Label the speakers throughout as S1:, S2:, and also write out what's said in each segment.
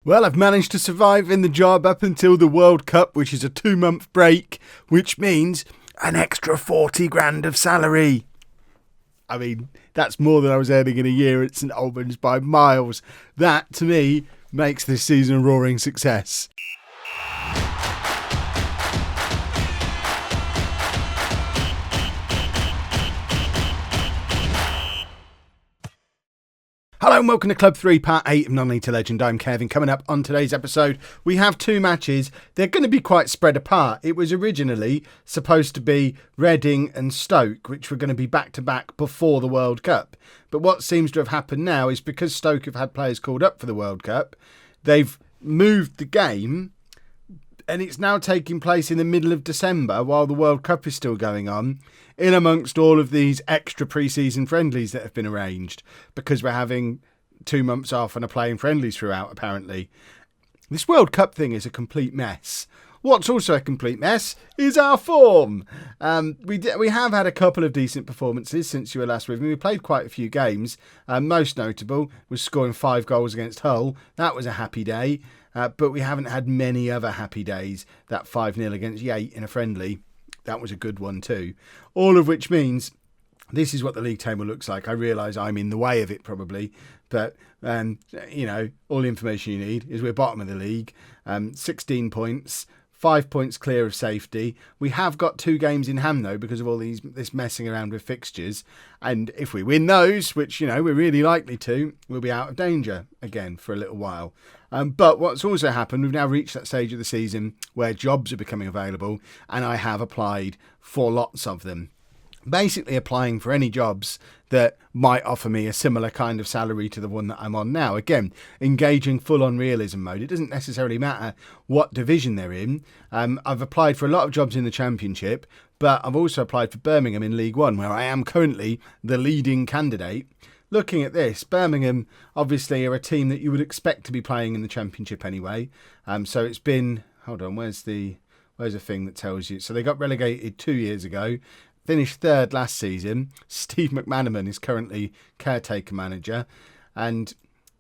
S1: Well, I've managed to survive in the job up until the World Cup, which is a 2-month break, which means an extra 40 grand of salary. I mean, that's more than I was earning in a year at St Albans by miles. That, to me, makes this season a roaring success. Hello and welcome to Club 3, Part 8 of Non-League to Legend. I'm Kevin. Coming up on today's episode, we have two matches. They're going to be quite spread apart. It was originally supposed to be Reading and Stoke, which were going to be back-to-back before the World Cup. But what seems to have happened now is because Stoke have had players called up for the World Cup, they've moved the game and it's now taking place in the middle of December while the World Cup is still going on, in amongst all of these extra pre-season friendlies that have been arranged, because we're having 2 months off and are playing friendlies throughout, apparently. This World Cup thing is a complete mess. What's also a complete mess is our form. We have had a couple of decent performances since you were last with me. We played quite a few games. Most notable was scoring 5 goals against Hull. That was a happy day. But we haven't had many other happy days. That 5-0 against Yate in a friendly, that was a good one too. All of which means this is what the league table looks like. I realise I'm in the way of it probably, but all the information you need is we're bottom of the league, 16 points. 5 points clear of safety. We have got 2 games in hand though because of all this messing around with fixtures. And if we win those, which we're really likely to, we'll be out of danger again for a little while. But what's also happened, we've now reached that stage of the season where jobs are becoming available, and I have applied for lots of them. Basically applying for any jobs that might offer me a similar kind of salary to the one that I'm on now. Again, engaging full on realism mode. It doesn't necessarily matter what division they're in. I've applied for a lot of jobs in the Championship, but I've also applied for Birmingham in League One, where I am currently the leading candidate. Looking at this, Birmingham obviously are a team that you would expect to be playing in the Championship anyway. So it's been, hold on, where's the thing that tells you? So they got relegated 2 years ago. Finished 3rd last season. Steve McManaman is currently caretaker manager, and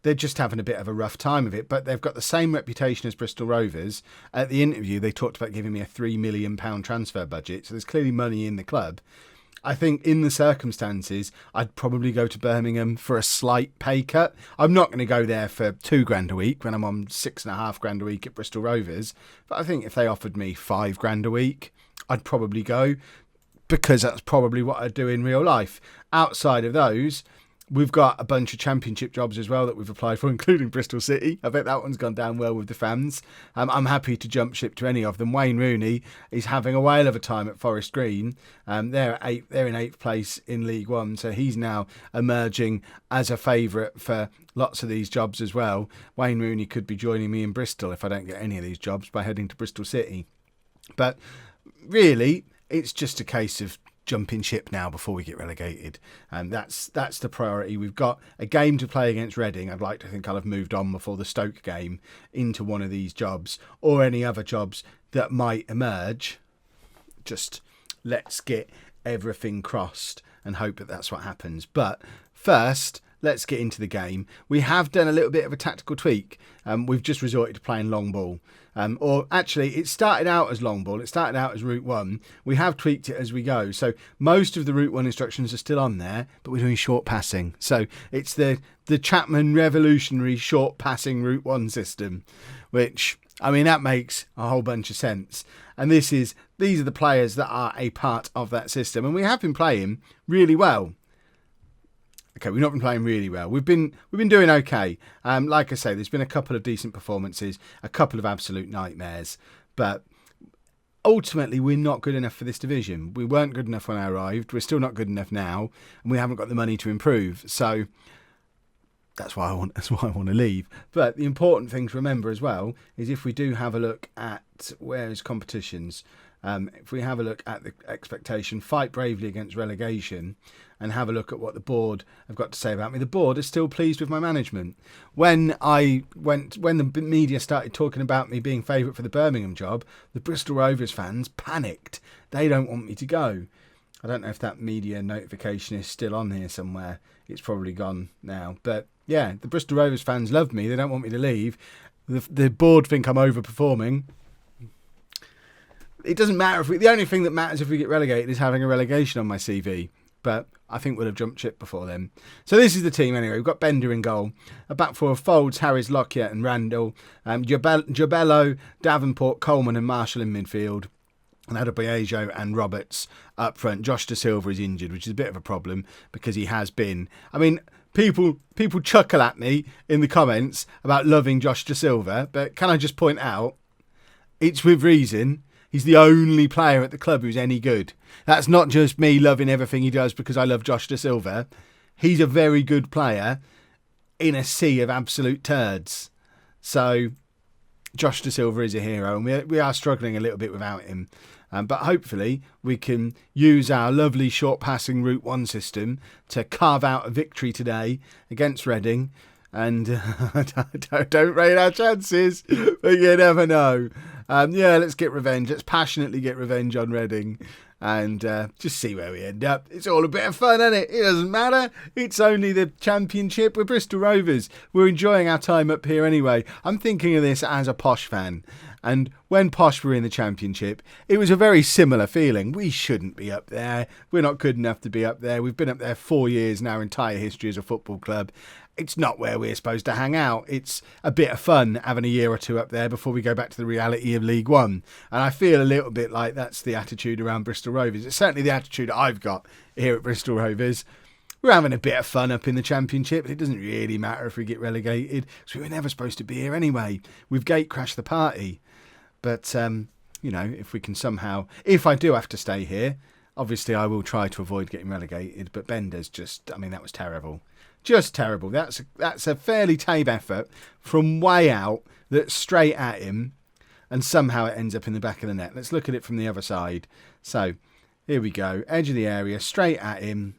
S1: they're just having a bit of a rough time of it, but they've got the same reputation as Bristol Rovers. At the interview, they talked about giving me a £3 million transfer budget, so there's clearly money in the club. I think in the circumstances, I'd probably go to Birmingham for a slight pay cut. I'm not going to go there for £2,000 a week when I'm on £6,500 a week at Bristol Rovers, but I think if they offered me £5,000 a week, I'd probably go, because that's probably what I'd do in real life. Outside of those, we've got a bunch of Championship jobs as well that we've applied for, including Bristol City. I bet that one's gone down well with the fans. I'm happy to jump ship to any of them. Wayne Rooney is having a whale of a time at Forest Green. They're in 8th place in League One, so he's now emerging as a favourite for lots of these jobs as well. Wayne Rooney could be joining me in Bristol if I don't get any of these jobs by heading to Bristol City. But really, it's just a case of jumping ship now before we get relegated, and that's the priority. We've got a game to play against Reading. I'd like to think I'll have moved on before the Stoke game into one of these jobs or any other jobs that might emerge. Just let's get everything crossed and hope that that's what happens. But first, let's get into the game. We have done a little bit of a tactical tweak. We've just resorted to playing long ball. Or actually, it started out as long ball. It started out as route 1. We have tweaked it as we go. So most of the route 1 instructions are still on there, but we're doing short passing. So it's the Chapman revolutionary short passing route 1 system, which, I mean, that makes a whole bunch of sense. And these are the players that are a part of that system. And we have been playing really well. Okay, we've not been playing really well. We've been doing okay. Like I say, there's been a couple of decent performances, a couple of absolute nightmares, but ultimately we're not good enough for this division. We weren't good enough when I arrived. We're still not good enough now, and we haven't got the money to improve. So that's why I want to leave. But the important thing to remember as well is if we do have a look at where is competitions. If we have a look at the expectation, fight bravely against relegation, and have a look at what the board have got to say about me, the board is still pleased with my management. When the media started talking about me being favourite for the Birmingham job, the Bristol Rovers fans panicked. They don't want me to go. I don't know if that media notification is still on here somewhere. It's probably gone now. But yeah, the Bristol Rovers fans love me. They don't want me to leave. The board think I'm overperforming. It doesn't matter if the only thing that matters if we get relegated is having a relegation on my CV. But I think we'll have jumped ship before then. So this is the team anyway. We've got Bender in goal. A back four of Folds, Harris, Lockyer and Randall. Jabello, Davenport, Coleman and Marshall in midfield. And Adebayo and Roberts up front. Josh Da Silva is injured, which is a bit of a problem because he has been. I mean, people chuckle at me in the comments about loving Josh Da Silva. But can I just point out, it's with reason. He's the only player at the club who's any good. That's not just me loving everything he does because I love Josh Da Silva. He's a very good player in a sea of absolute turds. So Josh Da Silva is a hero, and we are struggling a little bit without him. But hopefully we can use our lovely short passing Route 1 system to carve out a victory today against Reading. And don't rate our chances, but you never know. Let's get revenge. Let's passionately get revenge on Reading and just see where we end up. It's all a bit of fun, isn't it? It doesn't matter. It's only the Championship. We're Bristol Rovers. We're enjoying our time up here anyway. I'm thinking of this as a Posh fan. And when Posh were in the Championship, it was a very similar feeling. We shouldn't be up there. We're not good enough to be up there. We've been up there 4 years in our entire history as a football club. It's not where we're supposed to hang out. It's a bit of fun having a year or two up there before we go back to the reality of League One. And I feel a little bit like that's the attitude around Bristol Rovers. It's certainly the attitude I've got here at Bristol Rovers. We're having a bit of fun up in the Championship, but it doesn't really matter if we get relegated, because we were never supposed to be here anyway. We've gate crashed the party. But, if we can somehow... If I do have to stay here, obviously I will try to avoid getting relegated, but Bender's just... that was terrible. Just terrible. That's a fairly tame effort from way out that's straight at him, and somehow it ends up in the back of the net. Let's look at it from the other side. So, here we go. Edge of the area, straight at him.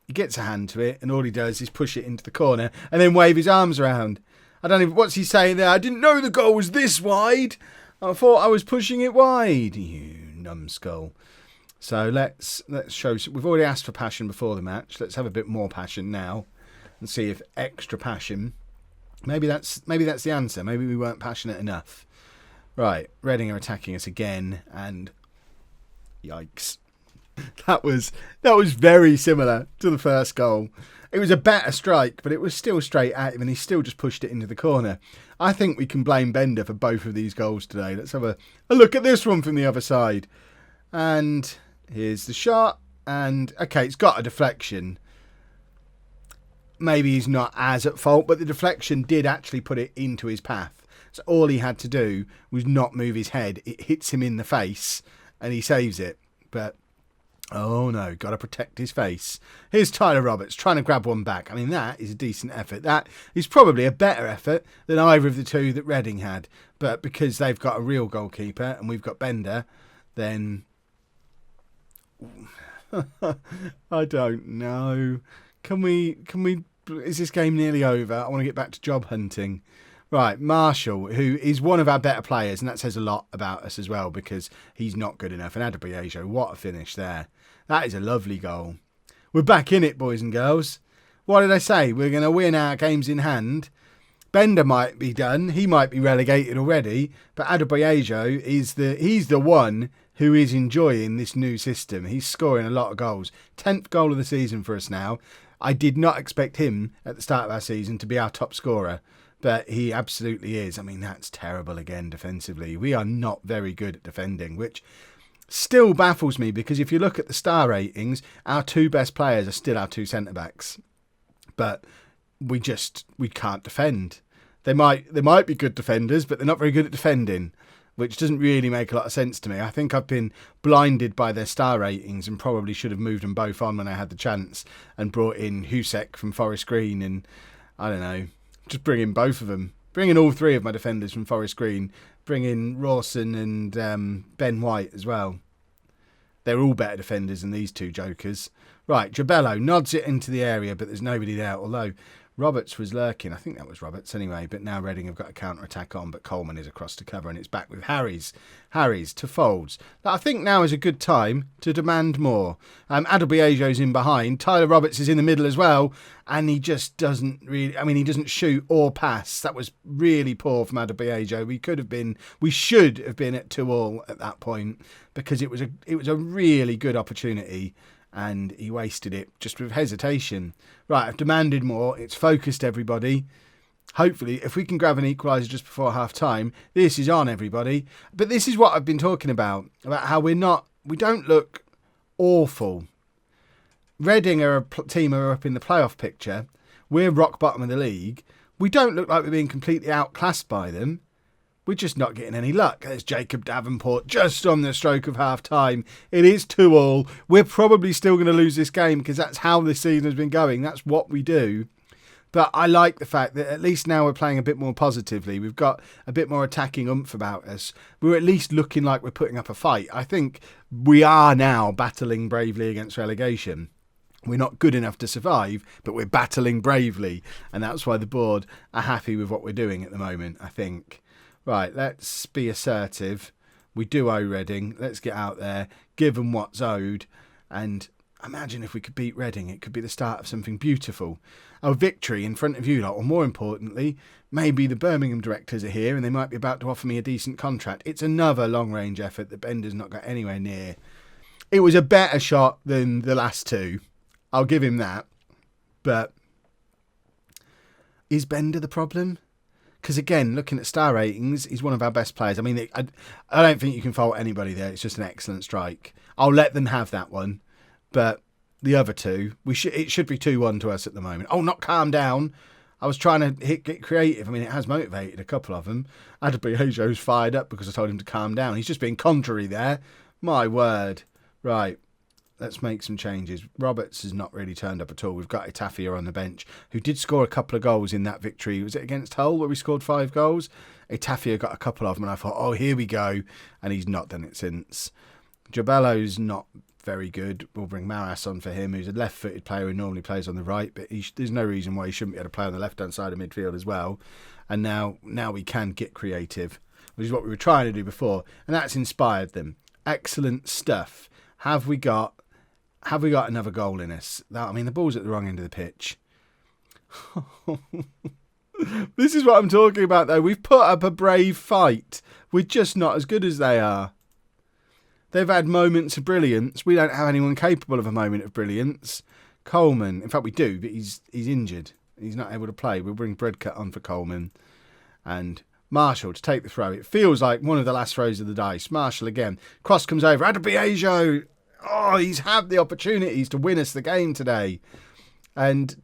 S1: He gets a hand to it, and all he does is push it into the corner and then wave his arms around. I don't even... What's he saying there? I didn't know the goal was this wide. I thought I was pushing it wide. You numbskull. So let's show... We've already asked for passion before the match. Let's have a bit more passion now. And see if extra passion. Maybe that's the answer. Maybe we weren't passionate enough. Right, Reading are attacking us again, and yikes. That was very similar to the first goal. It was a better strike, but it was still straight at him, and he still just pushed it into the corner. I think we can blame Bender for both of these goals today. Let's have a look at this one from the other side. And here's the shot, and okay, it's got a deflection. Maybe he's not as at fault, but the deflection did actually put it into his path. So all he had to do was not move his head. It hits him in the face and he saves it. But, oh no, got to protect his face. Here's Tyler Roberts trying to grab one back. I mean, that is a decent effort. That is probably a better effort than either of the two that Reading had. But because they've got a real goalkeeper and we've got Bender, then... I don't know. Can we... Is this game nearly over? I want to get back to job hunting. Right, Marshall, who is one of our better players, and that says a lot about us as well because he's not good enough. And Adebayo, what a finish there. That is a lovely goal. We're back in it, boys and girls. What did I say? We're going to win our games in hand. Bender might be done. He might be relegated already. But Adebayo he's the one who is enjoying this new system. He's scoring a lot of goals. 10th goal of the season for us now. I did not expect him at the start of our season to be our top scorer, but he absolutely is. I mean, that's terrible again defensively. We are not very good at defending, which still baffles me because if you look at the star ratings, our two best players are still our two centre-backs. But we can't defend. They might be good defenders, but they're not very good at defending, which doesn't really make a lot of sense to me. I think I've been blinded by their star ratings and probably should have moved them both on when I had the chance and brought in Husek from Forest Green and, I don't know, just bring in both of them. Bring in all three of my defenders from Forest Green. Bring in Rawson and Ben White as well. They're all better defenders than these two jokers. Right, Jabello nods it into the area, but there's nobody there. Although Roberts was lurking. I think that was Roberts anyway. But now Reading have got a counter-attack on. But Coleman is across to cover and it's back with Harries. Harries to Folds. I think now is a good time to demand more. Adelbiejo's in behind. Tyler Roberts is in the middle as well. And he just doesn't really... I mean, he doesn't shoot or pass. That was really poor from Adelbiejo. We should have been at 2-2 at that point because it was a really good opportunity. And he wasted it just with hesitation. Right, I've demanded more. It's focused everybody. Hopefully, if we can grab an equaliser just before half-time, this is on, everybody. But this is what I've been talking about how we don't look awful. Reading are a team who are up in the playoff picture. We're rock bottom of the league. We don't look like we're being completely outclassed by them. We're just not getting any luck. There's Jacob Davenport just on the stroke of half-time. It is 2-2. We're probably still going to lose this game because that's how this season has been going. That's what we do. But I like the fact that at least now we're playing a bit more positively. We've got a bit more attacking oomph about us. We're at least looking like we're putting up a fight. I think we are now battling bravely against relegation. We're not good enough to survive, but we're battling bravely. And that's why the board are happy with what we're doing at the moment, I think. Right, let's be assertive. We do owe Reading. Let's get out there, give them what's owed. And imagine if we could beat Reading. It could be the start of something beautiful. A victory in front of you lot. Or more importantly, maybe the Birmingham directors are here and they might be about to offer me a decent contract. It's another long-range effort that Bender's not got anywhere near. It was a better shot than the last two. I'll give him that. But is Bender the problem? Because again, looking at star ratings, he's one of our best players. I mean, I don't think you can fault anybody there. It's just an excellent strike. I'll let them have that one. But the other two, it should be 2-1 to us at the moment. Oh, not calm down. I was trying to get creative. I mean, it has motivated a couple of them. Adelbiejo's fired up because I told him to calm down. He's just being contrary there. My word. Right. Let's make some changes. Roberts has not really turned up at all. We've got Etafia on the bench, who did score a couple of goals in that victory. Was it against Hull where we scored 5 goals? Etafia got a couple of them, and I thought, oh, here we go. And he's not done it since. Jabello's not very good. We'll bring Maras on for him, who's a left-footed player who normally plays on the right, but there's no reason why he shouldn't be able to play on the left-hand side of midfield as well. And now we can get creative, which is what we were trying to do before, and that's inspired them. Excellent stuff. Have we got another goal in us? I mean, the ball's at the wrong end of the pitch. This is what I'm talking about, though. We've put up a brave fight. We're just not as good as they are. They've had moments of brilliance. We don't have anyone capable of a moment of brilliance. Coleman, in fact, we do, but he's injured. He's not able to play. We'll bring Bredcut on for Coleman. And Marshall to take the throw. It feels like one of the last throws of the dice. Marshall again. Cross comes over. Adelbiejo. Oh, he's had the opportunities to win us the game today. And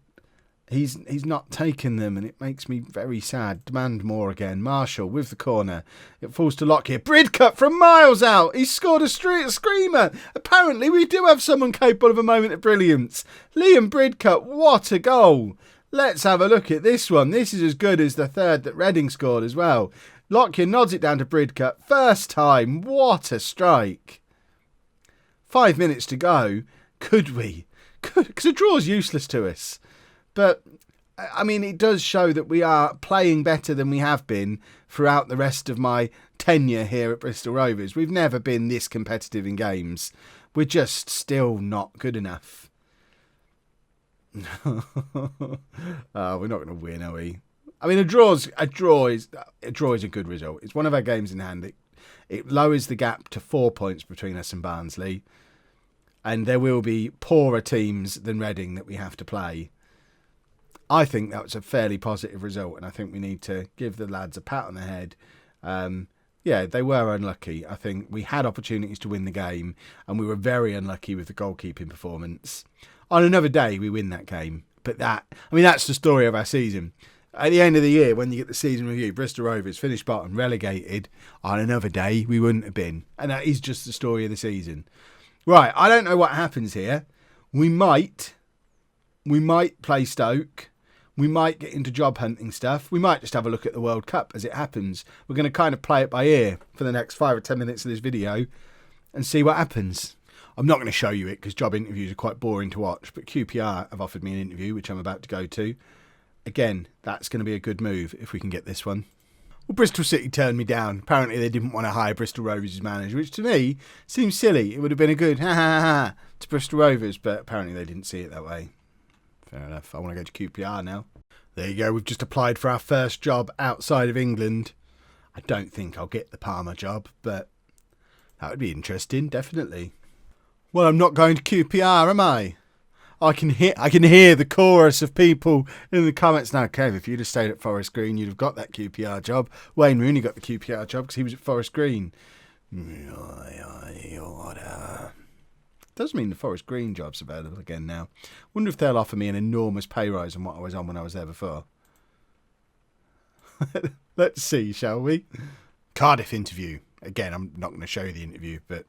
S1: he's not taken them, and it makes me very sad. Demand more again. Marshall with the corner. It falls to Lockyer. Bridcut from miles out. He's scored a screamer. Apparently, we do have someone capable of a moment of brilliance. Liam Bridcut, what a goal. Let's have a look at this one. This is as good as the third that Reading scored as well. Lockyer nods it down to Bridcut. First time. What a strike. 5 minutes to go. Could we? Because a draw's useless to us. But, I mean, it does show that we are playing better than we have been throughout the rest of my tenure here at Bristol Rovers. We've never been this competitive in games. We're just still not good enough. We're not going to win, are we? I mean, a draw is a good result. It's one of our games in hand. It lowers the gap to 4 points between us and Barnsley. And there will be poorer teams than Reading that we have to play. I think that was a fairly positive result, and I think we need to give the lads a pat on the head. Yeah, they were unlucky. I think we had opportunities to win the game, and we were very unlucky with the goalkeeping performance. On another day, we win that game. But that's the story of our season. At the end of the year, when you get the season review, Bristol Rovers finished bottom, relegated. On another day, we wouldn't have been. And that is just the story of the season. Right, I don't know what happens here. We might play Stoke. We might get into job hunting stuff. We might just have a look at the World Cup as it happens. We're going to kind of play it by ear for the next 5 or 10 minutes of this video and see what happens. I'm not going to show you it because job interviews are quite boring to watch, but QPR have offered me an interview, which I'm about to go to. Again, that's going to be a good move if we can get this one. Well, Bristol City turned me down. Apparently they didn't want to hire Bristol Rovers as manager, which to me seems silly. It would have been a good ha to Bristol Rovers, but apparently they didn't see it that way. Fair enough. I want to go to QPR now. There you go. We've just applied for our first job outside of England. I don't think I'll get the Parma job, but that would be interesting, definitely. Well, I'm not going to QPR, am I? I can hear the chorus of people in the comments now. Kev, if you'd have stayed at Forest Green, you'd have got that QPR job. Wayne Rooney got the QPR job because he was at Forest Green. Does mean the Forest Green job's available again now. Wonder if they'll offer me an enormous pay rise on what I was on when I was there before. Let's see, shall we? Cardiff interview. Again, I'm not going to show you the interview, but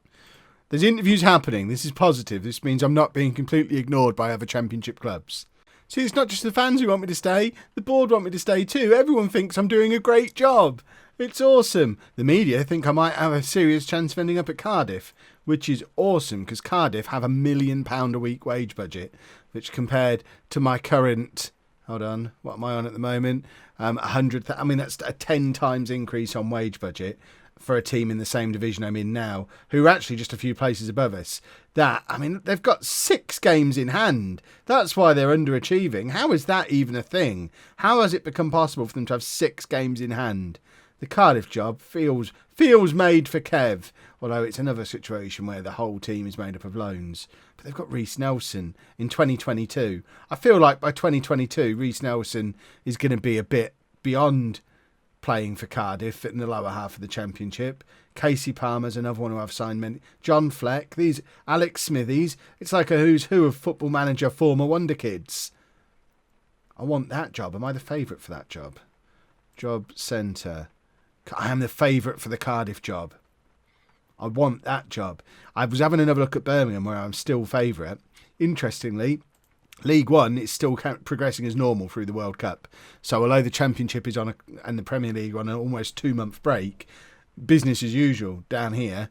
S1: there's interviews happening. This is positive. This means I'm not being completely ignored by other championship clubs. See, it's not just the fans who want me to stay. The board want me to stay too. Everyone thinks I'm doing a great job. It's awesome. The media think I might have a serious chance of ending up at Cardiff, which is awesome because Cardiff have £1 million a week wage budget, which compared to my current, hold on, what am I on at the moment? 100. I mean, that's a 10 times increase on wage budget for a team in the same division I'm in now, who are actually just a few places above us. They've got 6 games in hand. That's why they're underachieving. How is that even a thing? How has it become possible for them to have 6 games in hand? The Cardiff job feels made for Kev, although it's another situation where the whole team is made up of loans. But they've got Reece Nelson in 2022. I feel like by 2022, Reece Nelson is going to be a bit beyond playing for Cardiff in the lower half of the Championship. Casey Palmer's another one who I've signed many. John Fleck, these Alex Smithies. It's like a who's who of Football Manager former Wonder Kids. I want that job. Am I the favourite for that job? Job centre. I am the favourite for the Cardiff job. I want that job. I was having another look at Birmingham where I'm still favourite. Interestingly, League One is still progressing as normal through the World Cup. So although the Championship is on and the Premier League on an almost 2-month break, business as usual down here.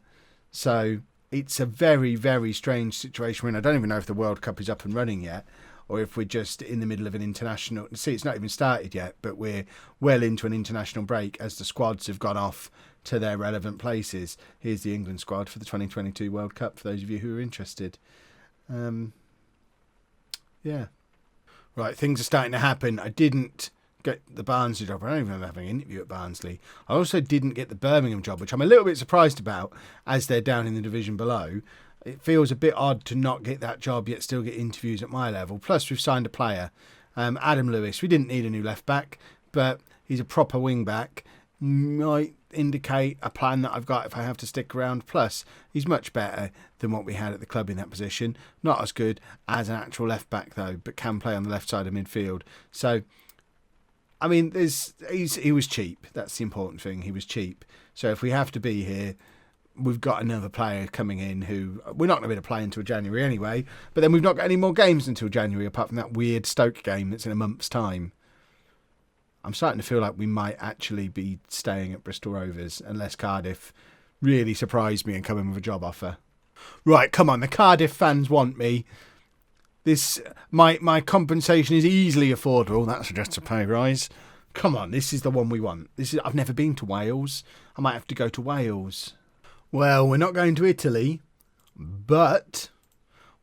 S1: So it's a very, very strange situation when I don't even know if the World Cup is up and running yet or if we're just in the middle of an international... See, it's not even started yet, but we're well into an international break as the squads have gone off to their relevant places. Here's the England squad for the 2022 World Cup, for those of you who are interested. Yeah. Right, things are starting to happen. I didn't get the Barnsley job. I don't even remember having an interview at Barnsley. I also didn't get the Birmingham job, which I'm a little bit surprised about as they're down in the division below. It feels a bit odd to not get that job yet still get interviews at my level. Plus, we've signed a player, Adam Lewis. We didn't need a new left-back, but he's a proper wing-back. Might indicate a plan that I've got if I have to stick around. Plus, he's much better than what we had at the club in that position. Not as good as an actual left-back, though, but can play on the left side of midfield. So, I mean, he was cheap. That's the important thing. He was cheap. So if we have to be here, we've got another player coming in who we're not going to be able to play until January anyway. But then we've not got any more games until January, apart from that weird Stoke game that's in a month's time. I'm starting to feel like we might actually be staying at Bristol Rovers unless Cardiff really surprise me and come in with a job offer. Right, come on, the Cardiff fans want me. My compensation is easily affordable. That suggests a pay rise. Come on, this is the one we want. I've never been to Wales. I might have to go to Wales. Well, we're not going to Italy, but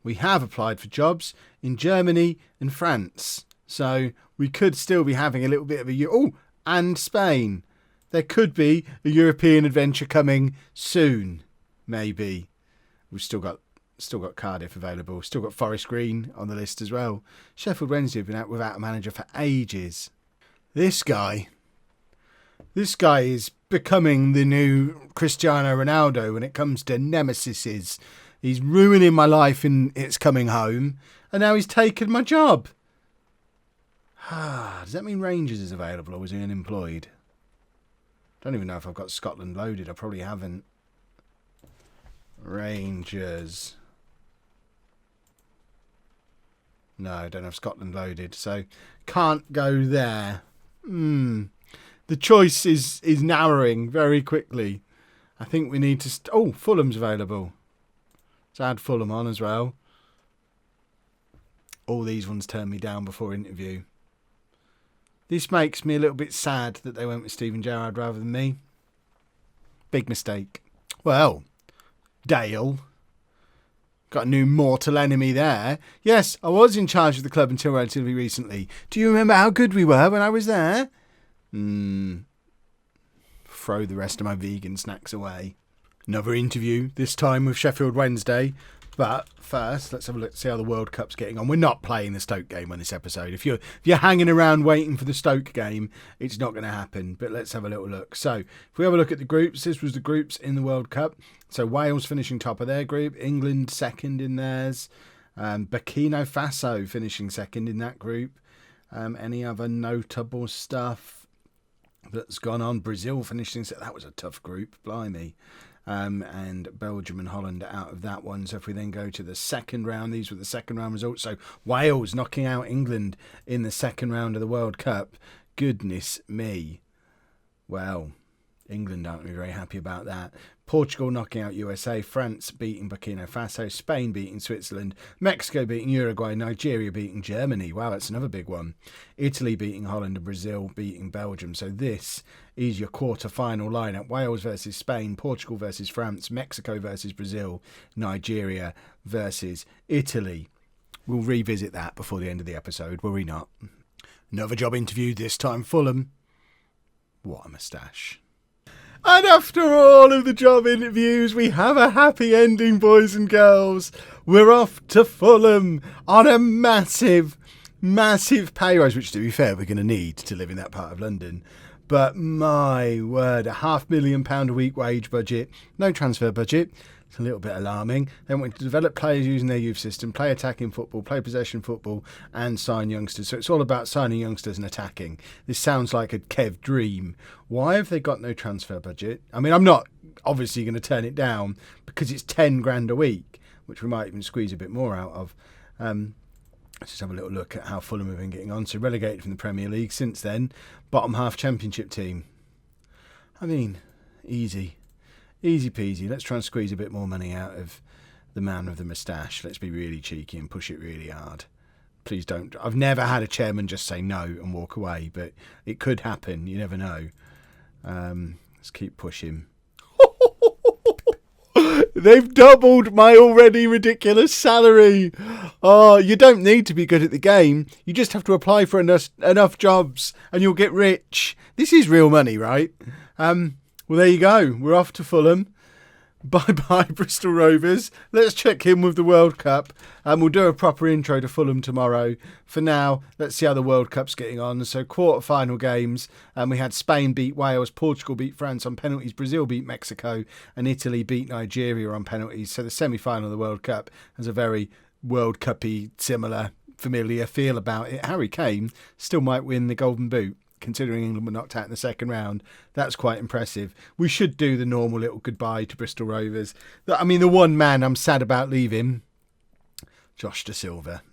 S1: we have applied for jobs in Germany and France. So we could still be having a little bit of and Spain. There could be a European adventure coming soon, maybe. We've still got Cardiff available. Still got Forest Green on the list as well. Sheffield Wednesday have been out without a manager for ages. This guy is becoming the new Cristiano Ronaldo when it comes to nemesises. He's ruining my life in It's Coming Home, and now he's taken my job. Does that mean Rangers is available or was he unemployed? Don't even know if I've got Scotland loaded. I probably haven't. Rangers. No, I don't have Scotland loaded, so can't go there. The choice is narrowing very quickly. I think we need to... Fulham's available. Let's add Fulham on as well. All these ones turn me down before interview. This makes me a little bit sad that they went with Steven Gerrard rather than me. Big mistake. Well, Dale. Got a new mortal enemy there. Yes, I was in charge of the club until relatively recently. Do you remember how good we were when I was there? Throw the rest of my vegan snacks away. Another interview, this time with Sheffield Wednesday. But first, let's have a look to see how the World Cup's getting on. We're not playing the Stoke game on this episode. If you're hanging around waiting for the Stoke game, it's not going to happen. But let's have a little look. So, if we have a look at the groups, this was the groups in the World Cup. So, Wales finishing top of their group, England second in theirs, Burkina Faso finishing second in that group. Any other notable stuff that's gone on? Brazil finishing, that was a tough group, blimey. And Belgium and Holland out of that one. So if we then go to the second round, these were the second round results. So Wales knocking out England in the second round of the World Cup. Goodness me. Well, England aren't very happy about that. Portugal knocking out USA, France beating Burkina Faso, Spain beating Switzerland, Mexico beating Uruguay, Nigeria beating Germany. Wow, that's another big one. Italy beating Holland and Brazil beating Belgium. So this is your quarter-final lineup. Wales versus Spain, Portugal versus France, Mexico versus Brazil, Nigeria versus Italy. We'll revisit that before the end of the episode, will we not? Another job interview, this time Fulham. What a moustache. And after all of the job interviews, we have a happy ending, boys and girls. We're off to Fulham on a massive, massive pay rise, which, to be fair, we're going to need to live in that part of London. But my word, a £500,000 a week wage budget, no transfer budget. It's a little bit alarming. They want to develop players using their youth system, play attacking football, play possession football, and sign youngsters. So it's all about signing youngsters and attacking. This sounds like a Kev dream. Why have they got no transfer budget? I mean, I'm not obviously going to turn it down because it's 10 grand a week, which we might even squeeze a bit more out of. Let's just have a little look at how Fulham have been getting on. So relegated from the Premier League since then. Bottom half championship team. I mean, easy. Easy peasy. Let's try and squeeze a bit more money out of the man with the moustache. Let's be really cheeky and push it really hard. Please don't. I've never had a chairman just say no and walk away, but it could happen. You never know. Let's keep pushing. They've doubled my already ridiculous salary. Oh, you don't need to be good at the game. You just have to apply for enough jobs and you'll get rich. This is real money, right? Well, there you go. We're off to Fulham. Bye-bye, Bristol Rovers. Let's check in with the World Cup. We'll do a proper intro to Fulham tomorrow. For now, let's see how the World Cup's getting on. So, quarter-final games. We had Spain beat Wales, Portugal beat France on penalties, Brazil beat Mexico, and Italy beat Nigeria on penalties. So, the semi-final of the World Cup has a very World Cup-y, similar, familiar feel about it. Harry Kane still might win the Golden Boot, considering England were knocked out in the second round. That's quite impressive. We should do the normal little goodbye to Bristol Rovers. I mean, the one man I'm sad about leaving, Josh Da Silva.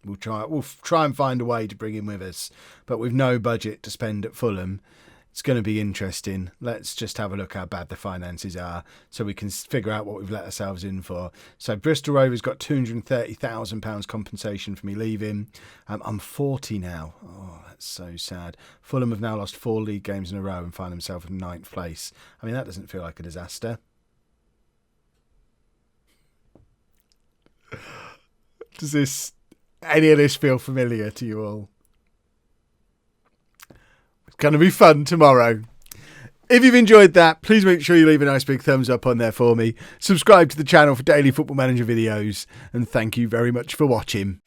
S1: We'll try and find a way to bring him with us, but with no budget to spend at Fulham, it's going to be interesting. Let's just have a look how bad the finances are so we can figure out what we've let ourselves in for. So Bristol Rovers got £230,000 compensation for me leaving. I'm 40 now. Oh, that's so sad. Fulham have now lost 4 league games in a row and find themselves in 9th place. I mean, that doesn't feel like a disaster. Does any of this feel familiar to you all? Going to be fun tomorrow. If you've enjoyed that, please make sure you leave a nice big thumbs up on there for me. Subscribe to the channel for daily Football Manager videos. And thank you very much for watching.